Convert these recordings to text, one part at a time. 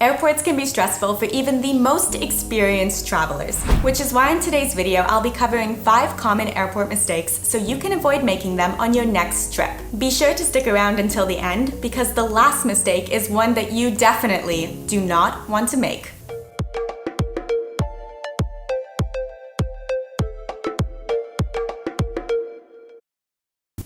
Airports can be stressful for even the most experienced travelers, which is why in today's video I'll be covering 5 common airport mistakes so you can avoid making them on your next trip. Be sure to stick around until the end because the last mistake is one that you definitely do not want to make.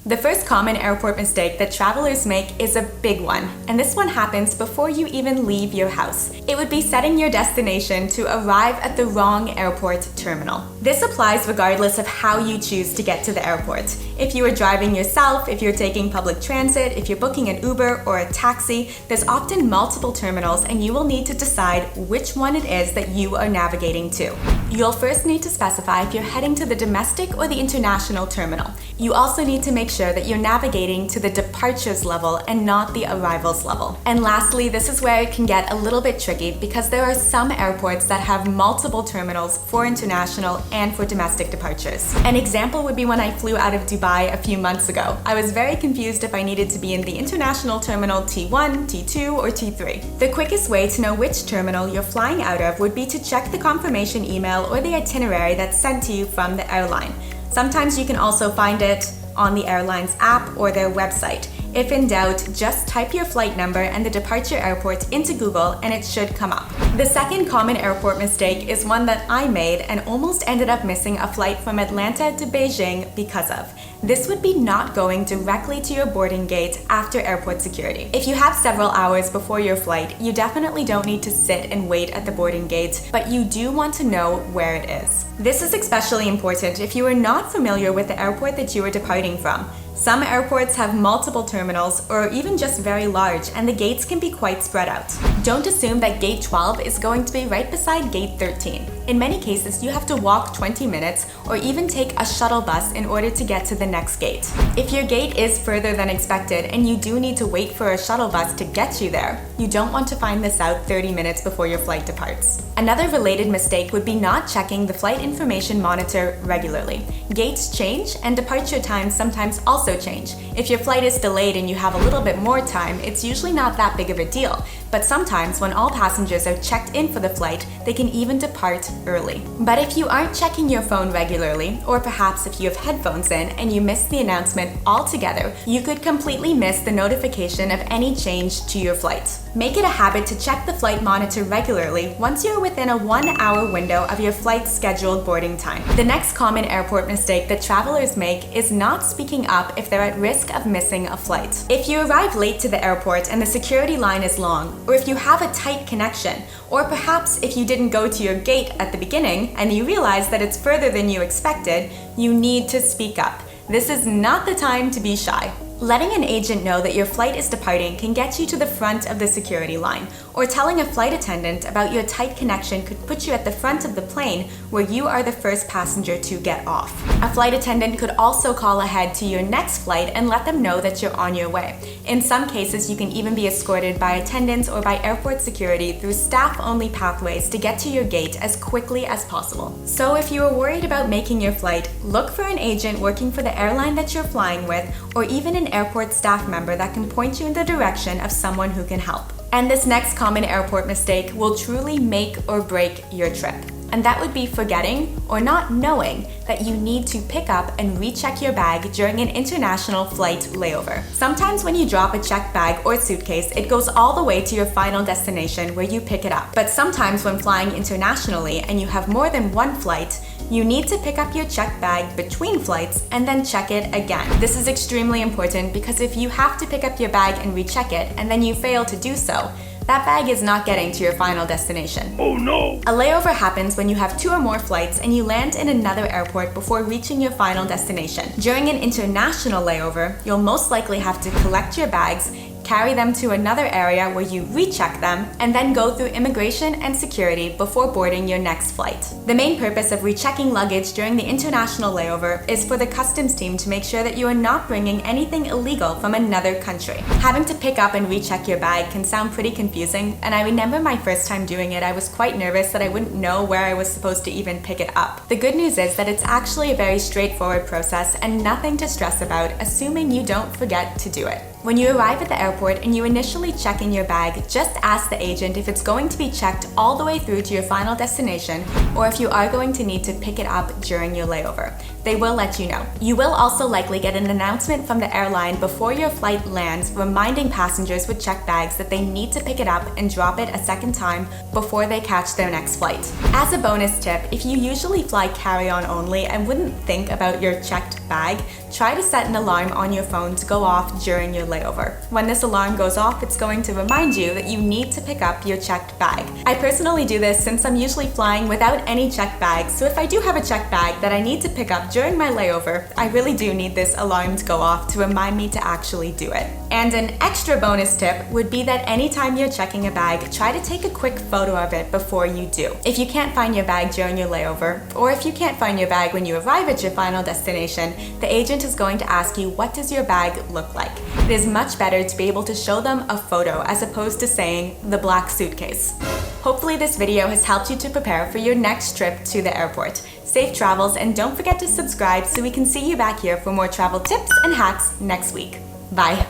The first common airport mistake that travelers make is a big one, and this one happens before you even leave your house. It would be setting your destination to arrive at the wrong airport terminal. This applies regardless of how you choose to get to the airport. If you are driving yourself, if you're taking public transit, if you're booking an Uber or a taxi, there's often multiple terminals and you will need to decide which one it is that you are navigating to. You'll first need to specify if you're heading to the domestic or the international terminal. You also need to make sure that you're navigating to the departures level and not the arrivals level. And lastly, this is where it can get a little bit tricky because there are some airports that have multiple terminals for international and for domestic departures. An example would be when I flew out of Dubai a few months ago. I was very confused if I needed to be in the international terminal T1, T2, or T3. The quickest way to know which terminal you're flying out of would be to check the confirmation email or the itinerary that's sent to you from the airline. Sometimes you can also find it on the airline's app or their website. If in doubt, just type your flight number and the departure airport into Google and it should come up. The second common airport mistake is one that I made and almost ended up missing a flight from Atlanta to Beijing because of. This would be not going directly to your boarding gate after airport security. If you have several hours before your flight, you definitely don't need to sit and wait at the boarding gate, but you do want to know where it is. This is especially important if you are not familiar with the airport that you are departing from. Some airports have multiple terminals or even just very large, and the gates can be quite spread out. Don't assume that gate 12 is going to be right beside gate 13. In many cases, you have to walk 20 minutes or even take a shuttle bus in order to get to the next gate. If your gate is further than expected and you do need to wait for a shuttle bus to get you there, you don't want to find this out 30 minutes before your flight departs. Another related mistake would be not checking the flight information monitor regularly. Gates change and departure times sometimes also change. If your flight is delayed and you have a little bit more time, it's usually not that big of a deal. But sometimes when all passengers are checked in for the flight, they can even depart early. But if you aren't checking your phone regularly, or perhaps if you have headphones in and you miss the announcement altogether, you could completely miss the notification of any change to your flight. Make it a habit to check the flight monitor regularly once you're within a 1-hour window of your flight's scheduled boarding time. The next common airport mistake that travelers make is not speaking up if they're at risk of missing a flight. If you arrive late to the airport and the security line is long, or if you have a tight connection, or perhaps if you didn't go to your gate at the beginning and you realize that it's further than you expected, you need to speak up. This is not the time to be shy. Letting an agent know that your flight is departing can get you to the front of the security line, or telling a flight attendant about your tight connection could put you at the front of the plane where you are the first passenger to get off. A flight attendant could also call ahead to your next flight and let them know that you're on your way. In some cases, you can even be escorted by attendants or by airport security through staff-only pathways to get to your gate as quickly as possible. So if you are worried about making your flight, look for an agent working for the airline that you're flying with, or even an airport staff member that can point you in the direction of someone who can help. And this next common airport mistake will truly make or break your trip. And that would be forgetting or not knowing that you need to pick up and recheck your bag during an international flight layover. Sometimes when you drop a checked bag or suitcase, it goes all the way to your final destination where you pick it up. But sometimes when flying internationally and you have more than one flight, you need to pick up your checked bag between flights and then check it again. This is extremely important because if you have to pick up your bag and recheck it and then you fail to do so, that bag is not getting to your final destination. Oh no! A layover happens when you have 2 or more flights and you land in another airport before reaching your final destination. During an international layover, you'll most likely have to collect your bags, carry them to another area where you recheck them, and then go through immigration and security before boarding your next flight. The main purpose of rechecking luggage during the international layover is for the customs team to make sure that you are not bringing anything illegal from another country. Having to pick up and recheck your bag can sound pretty confusing, and I remember my first time doing it, I was quite nervous that I wouldn't know where I was supposed to even pick it up. The good news is that it's actually a very straightforward process and nothing to stress about, assuming you don't forget to do it. When you arrive at the airport and you initially check in your bag, just ask the agent if it's going to be checked all the way through to your final destination or if you are going to need to pick it up during your layover. They will let you know. You will also likely get an announcement from the airline before your flight lands reminding passengers with checked bags that they need to pick it up and drop it a second time before they catch their next flight. As a bonus tip, if you usually fly carry-on only and wouldn't think about your checked bag, try to set an alarm on your phone to go off during your layover. When this alarm goes off, it's going to remind you that you need to pick up your checked bag. I personally do this since I'm usually flying without any checked bags, so if I do have a checked bag that I need to pick up during my layover, I really do need this alarm to go off to remind me to actually do it. And an extra bonus tip would be that anytime you're checking a bag, try to take a quick photo of it before you do. If you can't find your bag during your layover, or if you can't find your bag when you arrive at your final destination, the agent is going to ask you, what does your bag look like? It is much better to be able to show them a photo as opposed to saying the black suitcase. Hopefully this video has helped you to prepare for your next trip to the airport. Safe travels, and don't forget to subscribe so we can see you back here for more travel tips and hacks next week. Bye.